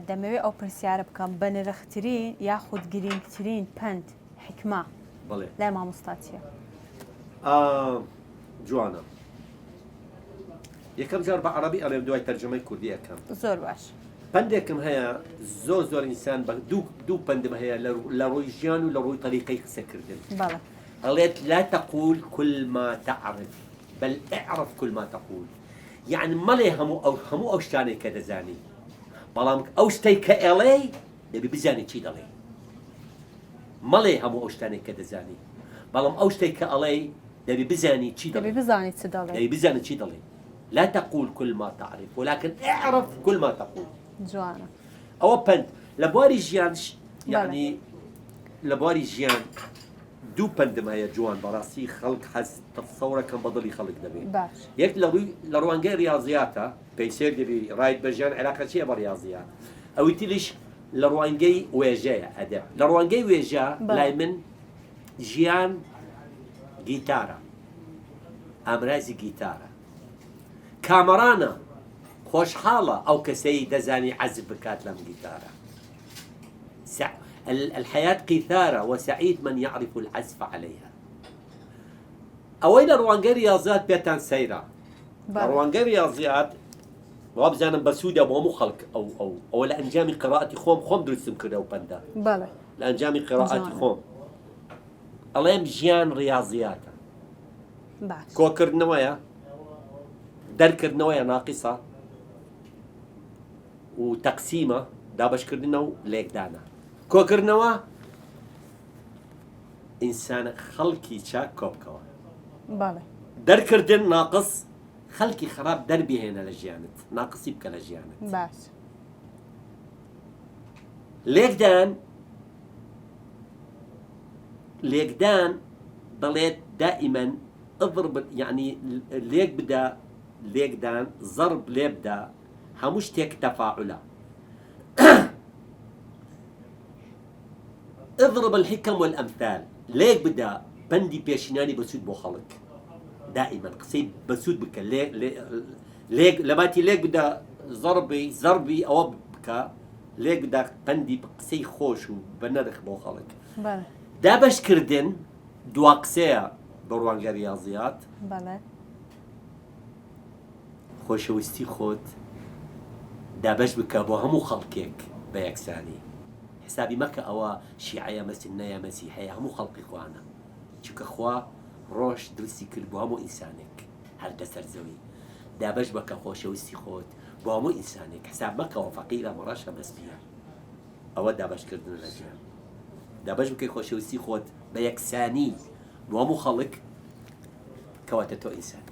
دەمەوێت ئەو پرسیارە بکەم بە نرخترین یاخود گرنگترین پند حکمە لای مامۆستاچیە؟ جوانە. یەکەم جار بە عەرەبی ئەڵێم دوای تەرجەمەی کوردی ئەەکەم. زۆر باش. پندێکم هەیە زۆر ئینسان بە دوو پندم هەیە لە ڕۆی ژیان و لە ڕۆی طریقەی قسەکردن. بەڵێ. قالت لا تقول كل ما تعرف بل اعرف كل ما تقول. يعني مالي همو أو شتاني كدزاني بلام أو شتي كألي دبي بزاني شي دلي مالي همو أو شتاني كدزاني بلام أو شتي كألي دبي بزاني شي دلي دبي بزاني شي دلي لا تقول كل ما تعرف ولكن اعرف كل ما تقول. جوانا أو بند لبواري جيان يعني لبواري جيان دو پندم هەیە جوان بەڕاستی خەڵک حەز تەسەوڕەکەم بەدڵی خەڵک دەبێت. یەک لە ڕوانگەی ریاضیاتە پێیسێر دەبی ڕایت بەژیان عێلاقە چییە بە ریاضیات ئەوی تریش لە ڕوانگەی وێژەیە ئەدەب لە ڕوانگەی وێژە لای من ژیان گیتارە ئامرازی گیتارە کامەرانە خۆشحاڵە ئەو کەسەی دەزانی عەزف بکات لەم گیتارە. الحياة قيثارة وسعيد من يعرف العزف عليها. أوين روانجي رياضيات بيتان سيرة. روانجي رياضيات وابزانا بسودة ومو خلق أو لأنجامي قراءتي خوم درسم كده وبندا. بله. لأنجامي قراءتي خوم. أليم جيان رياضيات. بعد. كوكر نوايا. دركر نوايا ناقصة. وتقسيمة دابش كردنا ليك دانا. کۆکردنەوە ئینسانە خەڵکی چاک کۆبکەوە. بەڵێ. دەرکردن ناقص خەڵکی خراپ دەربهێنە لە ژیانت ناقصی بکە لە ژیانت. باش. لێکدان دەڵێت دائیمەن اضرب يعني لێک بدە لێکدان ضرب لێ بدە هەموو شتێک تەفاعولە. اضرب الحكم والامثال ليك بدا بندي بيشناني بسود بو خلق دائما قصيد بسود بك ليك لباتي ليك بدا ضربي او بك ليك بدا بندي بقسي خوش وبنرخ بو خلق بله دابش كردن دواقسيا بروانجا رياضيات بله خوشويستي خوت دابش بك بو همو خلقك بيكساني حسابي مكة أو شيعية مسنية مسيحية همو خلقي خوانا چونك خوا روش درسي كل بو همو إنسانك هل دسر زوي دابش بك خوشويستي خوت بو همو إنسانك حساب مكة وفقيرة مراشة مسبية أو دابش كردن الأجيال دابش بك خوشويستي خوت بيكساني بو همو خلق كواتتو إنسان